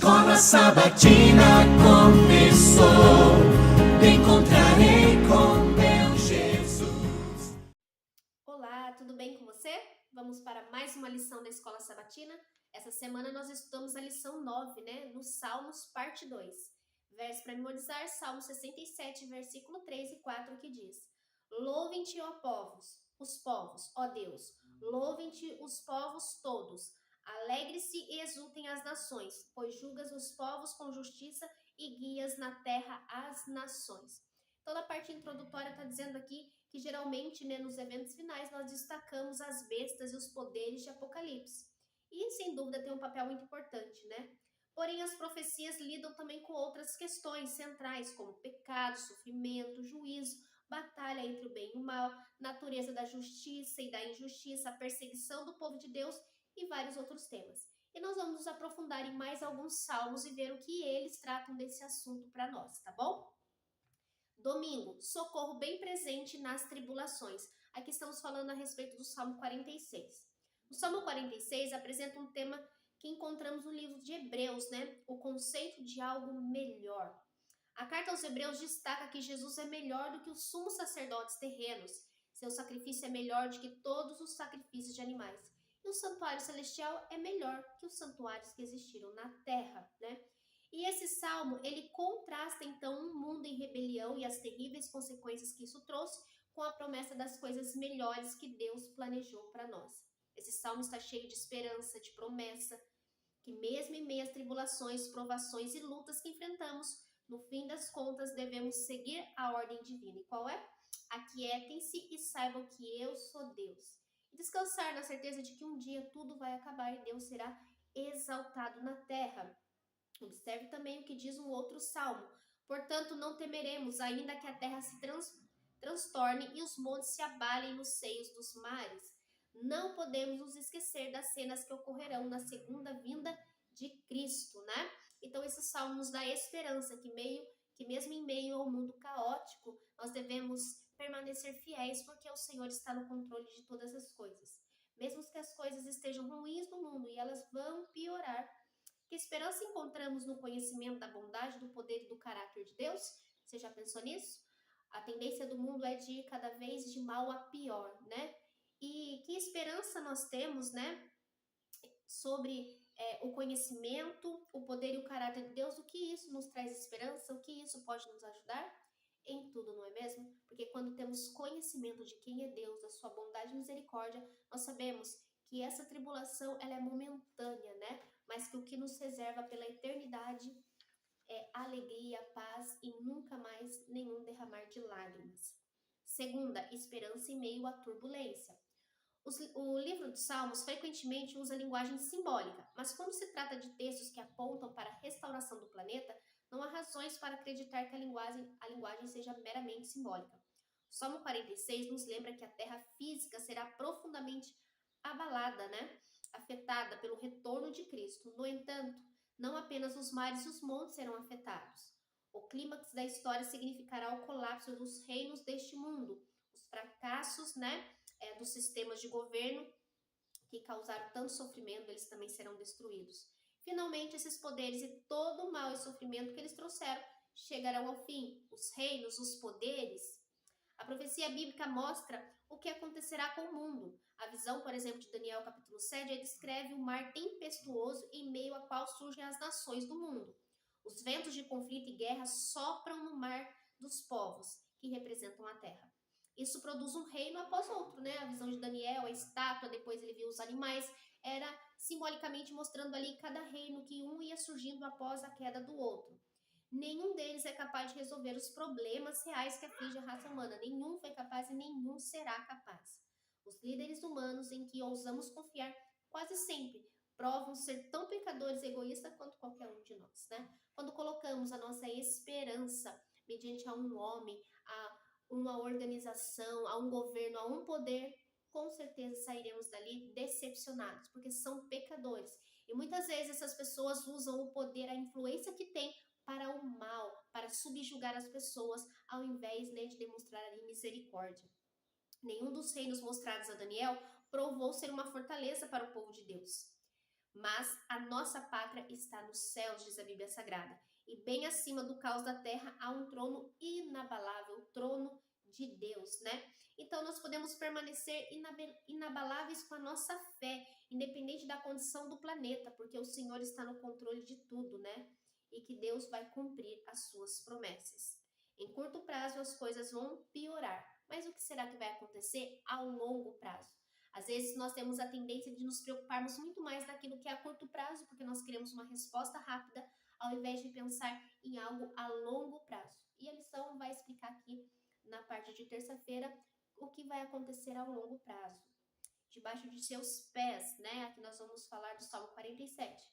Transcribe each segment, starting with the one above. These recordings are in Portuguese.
Escola Sabatina começou, me encontrarei com meu Jesus. Olá, tudo bem com você? Vamos para mais uma lição da Escola Sabatina. Essa semana nós estudamos a lição 9, nos Salmos, parte 2. Verso para memorizar, Salmo 67, versículo 3 e 4, que diz: Louvem-te, ó povos, os povos, ó Deus, louvem-te os povos todos. Alegre-se e exultem as nações, pois julgas os povos com justiça e guias na terra as nações. Toda a parte introdutória está dizendo aqui que geralmente, nos eventos finais, nós destacamos as bestas e os poderes de Apocalipse. E, sem dúvida, tem um papel muito importante, Porém, as profecias lidam também com outras questões centrais, como pecado, sofrimento, juízo, batalha entre o bem e o mal, natureza da justiça e da injustiça, a perseguição do povo de Deus e vários outros temas. E nós vamos nos aprofundar em mais alguns salmos e ver o que eles tratam desse assunto para nós, tá bom? Domingo, socorro bem presente nas tribulações. Aqui estamos falando a respeito do Salmo 46. O Salmo 46 apresenta um tema que encontramos no livro de Hebreus, O conceito de algo melhor. A carta aos Hebreus destaca que Jesus é melhor do que os sumos sacerdotes terrenos. Seu sacrifício é melhor do que todos os sacrifícios de animais. E o santuário celestial é melhor que os santuários que existiram na terra, E esse salmo, ele contrasta então um mundo em rebelião e as terríveis consequências que isso trouxe com a promessa das coisas melhores que Deus planejou para nós. Esse salmo está cheio de esperança, de promessa, que mesmo em meio às tribulações, provações e lutas que enfrentamos, no fim das contas devemos seguir a ordem divina. E qual é? Aquietem-se e saibam que eu sou Deus. E descansar na certeza de que um dia tudo vai acabar e Deus será exaltado na terra. Observe também o que diz um outro salmo. Portanto, não temeremos, ainda que a terra se transtorne e os montes se abalem nos seios dos mares. Não podemos nos esquecer das cenas que ocorrerão na segunda vinda de Cristo, Então, esse salmo nos dá esperança que mesmo em meio ao mundo caótico, nós devemos permanecer fiéis porque o Senhor está no controle de todas as coisas. Mesmo que as coisas estejam ruins no mundo e elas vão piorar, que esperança encontramos no conhecimento da bondade, do poder e do caráter de Deus? Você já pensou nisso? A tendência do mundo é de ir cada vez de mal a pior, E que esperança nós temos, sobre o conhecimento, o poder e o caráter de Deus? O que isso nos traz esperança? O que isso pode nos ajudar? Em tudo, não é mesmo? Porque quando temos conhecimento de quem é Deus, da sua bondade e misericórdia, nós sabemos que essa tribulação ela é momentânea, Mas que o que nos reserva pela eternidade é alegria, paz e nunca mais nenhum derramar de lágrimas. Segunda, esperança em meio à turbulência. O livro dos Salmos frequentemente usa linguagem simbólica, mas quando se trata de textos que apontam para a restauração do planeta, não há razões para acreditar que a linguagem seja meramente simbólica. O Salmo 46 nos lembra que a terra física será profundamente abalada, afetada pelo retorno de Cristo. No entanto, não apenas os mares e os montes serão afetados. O clímax da história significará o colapso dos reinos deste mundo, os fracassos, dos sistemas de governo que causaram tanto sofrimento, eles também serão destruídos. Finalmente, esses poderes e todo o mal e sofrimento que eles trouxeram chegarão ao fim. Os reinos, os poderes. A profecia bíblica mostra o que acontecerá com o mundo. A visão, por exemplo, de Daniel capítulo 7, descreve um mar tempestuoso em meio ao qual surgem as nações do mundo. Os ventos de conflito e guerra sopram no mar dos povos, que representam a terra. Isso produz um reino após outro, A visão de Daniel, a estátua, depois ele viu os animais, era simbolicamente mostrando ali cada reino que um ia surgindo após a queda do outro. Nenhum deles é capaz de resolver os problemas reais que afligem a raça humana. Nenhum foi capaz e nenhum será capaz. Os líderes humanos em que ousamos confiar quase sempre provam ser tão pecadores e egoístas quanto qualquer um de nós, Quando colocamos a nossa esperança mediante a um homem, a uma organização, a um governo, a um poder, com certeza sairemos dali decepcionados, porque são pecadores. E muitas vezes essas pessoas usam o poder, a influência que têm para o mal, para subjugar as pessoas, ao invés de demonstrar ali misericórdia. Nenhum dos reinos mostrados a Daniel provou ser uma fortaleza para o povo de Deus. Mas a nossa pátria está nos céus, diz a Bíblia Sagrada. E bem acima do caos da terra há um trono inabalável, o trono de Deus, né? Então nós podemos permanecer inabaláveis com a nossa fé, independente da condição do planeta, porque o Senhor está no controle de tudo, né? E que Deus vai cumprir as suas promessas. Em curto prazo as coisas vão piorar, mas o que será que vai acontecer ao longo prazo? Às vezes nós temos a tendência de nos preocuparmos muito mais naquilo que é a curto prazo, porque nós queremos uma resposta rápida, ao invés de pensar em algo a longo prazo. E a lição vai explicar aqui na parte de terça-feira o que vai acontecer ao longo prazo. Debaixo de seus pés, né? Aqui nós vamos falar do Salmo 47.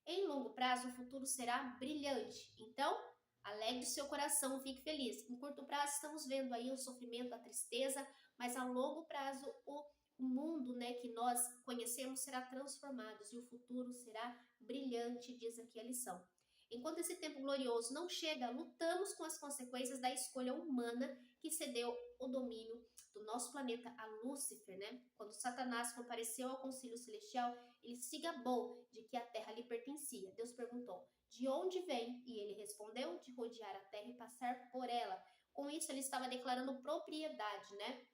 Em longo prazo o futuro será brilhante. Então, alegre seu coração, fique feliz. Em curto prazo estamos vendo aí o sofrimento, a tristeza, mas a longo prazo o mundo, né, que nós conhecemos será transformado e o futuro será brilhante, diz aqui a lição. Enquanto esse tempo glorioso não chega, lutamos com as consequências da escolha humana que cedeu o domínio do nosso planeta a Lúcifer, né? Quando Satanás compareceu ao concílio celestial, ele se gabou de que a terra lhe pertencia. Deus perguntou: de onde vem? E ele respondeu: de rodear a terra e passar por ela. Com isso ele estava declarando propriedade, né?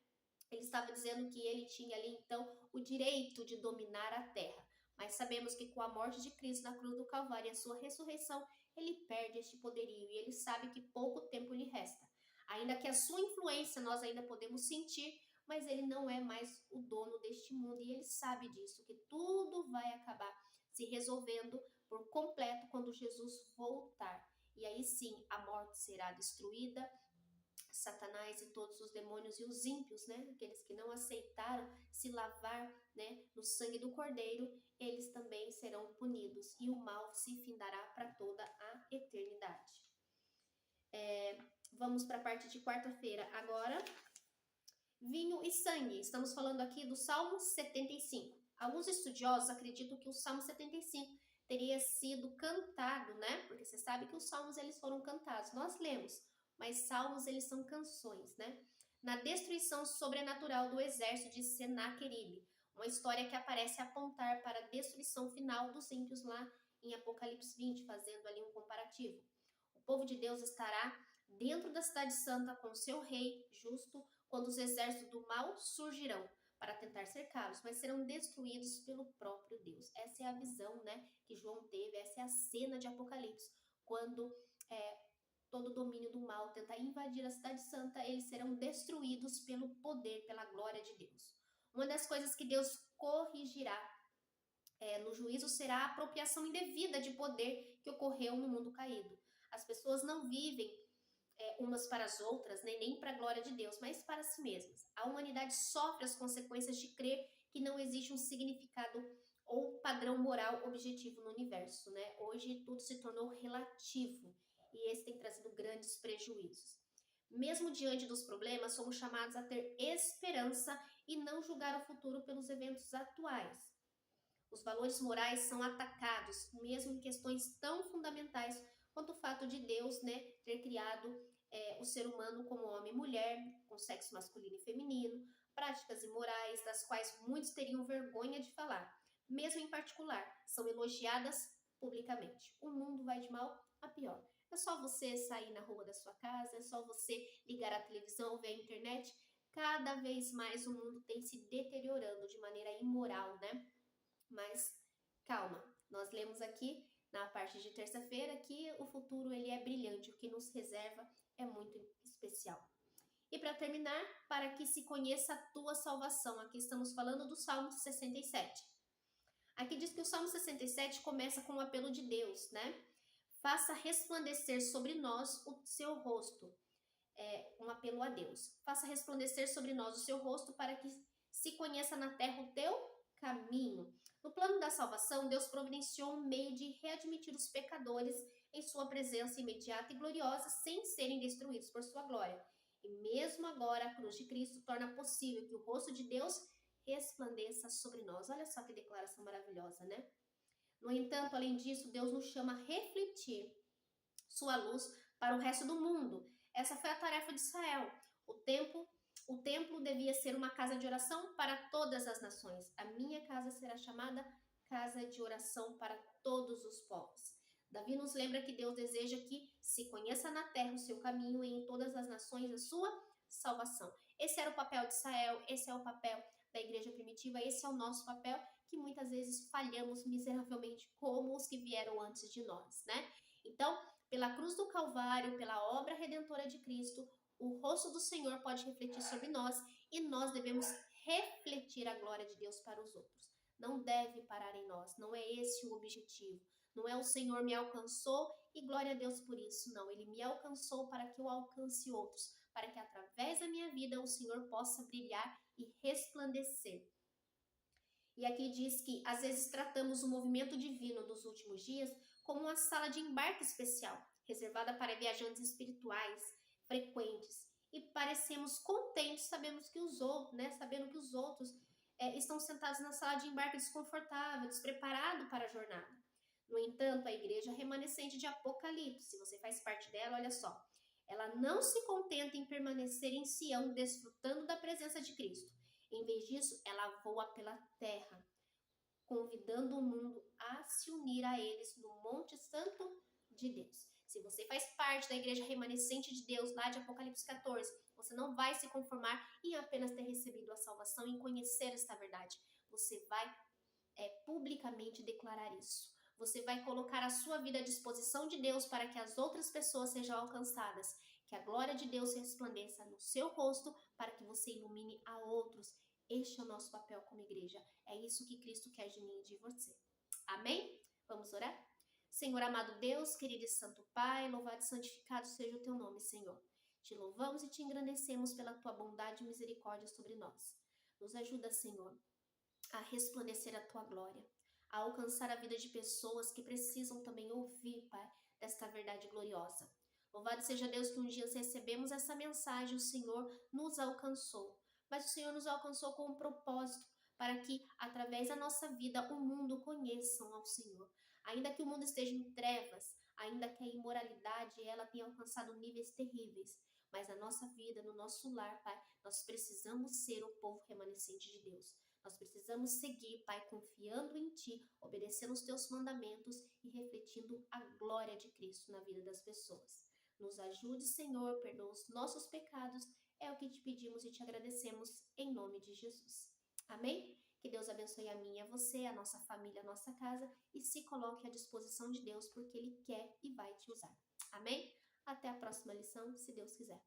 Ele estava dizendo que ele tinha ali então o direito de dominar a terra. Mas sabemos que com a morte de Cristo na cruz do Calvário e a sua ressurreição, ele perde este poderio e ele sabe que pouco tempo lhe resta. Ainda que a sua influência nós ainda podemos sentir, mas ele não é mais o dono deste mundo e ele sabe disso, que tudo vai acabar se resolvendo por completo quando Jesus voltar. E aí sim, a morte será destruída, Satanás e todos os demônios e os ímpios, né, aqueles que não aceitaram se lavar, né, no sangue do Cordeiro, eles também serão punidos e o mal se findará para toda a eternidade. Vamos para a parte de quarta-feira agora. Vinho e sangue. Estamos falando aqui do Salmo 75. Alguns estudiosos acreditam que o Salmo 75 teria sido cantado, né? Porque você sabe que os salmos eles foram cantados. Nós lemos, mas salmos eles são canções, né? Na destruição sobrenatural do exército de Senaqueribe, uma história que aparece apontar para a destruição final dos ímpios lá em Apocalipse 20, fazendo ali um comparativo. O povo de Deus estará dentro da cidade santa com seu rei justo, quando os exércitos do mal surgirão para tentar cercá-los, mas serão destruídos pelo próprio Deus. Essa é a visão, né, que João teve, essa é a cena de Apocalipse, quando todo o domínio do mal tenta invadir a cidade santa, eles serão destruídos pelo poder, pela glória de Deus. Uma das coisas que Deus corrigirá no juízo será a apropriação indevida de poder que ocorreu no mundo caído. As pessoas não vivem umas para as outras, né, nem para a glória de Deus, mas para si mesmas. A humanidade sofre as consequências de crer que não existe um significado ou padrão moral objetivo no universo, né? Hoje tudo se tornou relativo e esse tem trazido grandes prejuízos. Mesmo diante dos problemas, somos chamados a ter esperança e não julgar o futuro pelos eventos atuais. Os valores morais são atacados, mesmo em questões tão fundamentais quanto o fato de Deus, né, ter criado o ser humano como homem e mulher, com sexo masculino e feminino, práticas imorais das quais muitos teriam vergonha de falar, mesmo em particular, são elogiadas publicamente. O mundo vai de mal a pior. É só você sair na rua da sua casa, é só você ligar a televisão ou ver a internet. Cada vez mais o mundo tem se deteriorando de maneira imoral, né? Mas calma, nós lemos aqui na parte de terça-feira que o futuro ele é brilhante, o que nos reserva é muito especial. E para terminar, para que se conheça a tua salvação, aqui estamos falando do Salmo 67. Aqui diz que o Salmo 67 começa com um apelo de Deus, né? Faça resplandecer sobre nós o seu rosto. Um apelo a Deus. Faça resplandecer sobre nós o seu rosto para que se conheça na terra o teu caminho. No plano da salvação, Deus providenciou um meio de readmitir os pecadores em sua presença imediata e gloriosa, sem serem destruídos por sua glória. E mesmo agora, a cruz de Cristo torna possível que o rosto de Deus resplandeça sobre nós. Olha só que declaração maravilhosa, né? No entanto, além disso, Deus nos chama a refletir sua luz para o resto do mundo. Essa foi a tarefa de Israel. O templo devia ser uma casa de oração para todas as nações. A minha casa será chamada casa de oração para todos os povos. Davi nos lembra que Deus deseja que se conheça na terra o seu caminho e em todas as nações a sua salvação. Esse era o papel de Israel, esse é o papel da igreja primitiva, esse é o nosso papel, que muitas vezes falhamos miseravelmente como os que vieram antes de nós, né? Então, pela cruz do Calvário, pela obra redentora de Cristo, o rosto do Senhor pode refletir sobre nós e nós devemos refletir a glória de Deus para os outros. Não deve parar em nós, não é esse o objetivo. Não é o Senhor me alcançou e glória a Deus por isso, não. Ele me alcançou para que eu alcance outros, para que através da minha vida o Senhor possa brilhar e resplandecer. E aqui diz que às vezes tratamos o movimento divino dos últimos dias como uma sala de embarque especial, reservada para viajantes espirituais frequentes. E parecemos contentes, sabendo que os outros estão sentados na sala de embarque desconfortável, despreparados para a jornada. No entanto, a igreja remanescente de Apocalipse, se você faz parte dela, olha só, ela não se contenta em permanecer em Sião, desfrutando da presença de Cristo. Em vez disso, ela voa pela terra, convidando o mundo a se unir a eles no Monte Santo de Deus. Se você faz parte da igreja remanescente de Deus, lá de Apocalipse 14, você não vai se conformar em apenas ter recebido a salvação e em conhecer esta verdade. Você vai publicamente declarar isso. Você vai colocar a sua vida à disposição de Deus para que as outras pessoas sejam alcançadas, que a glória de Deus resplandeça no seu rosto para que você ilumine a outros. Este é o nosso papel como igreja. É isso que Cristo quer de mim e de você. Amém? Vamos orar? Senhor amado Deus, querido e santo Pai, louvado e santificado seja o teu nome, Senhor. Te louvamos e te engrandecemos pela tua bondade e misericórdia sobre nós. Nos ajuda, Senhor, a resplandecer a tua glória, a alcançar a vida de pessoas que precisam também ouvir, Pai, desta verdade gloriosa. Louvado seja Deus que um dia recebemos essa mensagem, o Senhor nos alcançou. Mas o Senhor nos alcançou com um propósito, para que, através da nossa vida, o mundo conheçam ao Senhor. Ainda que o mundo esteja em trevas, ainda que a imoralidade ela tenha alcançado níveis terríveis, mas na nossa vida, no nosso lar, Pai, nós precisamos ser o povo remanescente de Deus. Nós precisamos seguir, Pai, confiando em Ti, obedecendo os Teus mandamentos e refletindo a glória de Cristo na vida das pessoas. Nos ajude, Senhor, perdoa os nossos pecados, é o que te pedimos e te agradecemos em nome de Jesus. Amém? Que Deus abençoe a mim e a você, a nossa família, a nossa casa e se coloque à disposição de Deus porque Ele quer e vai te usar. Amém? Até a próxima lição, se Deus quiser.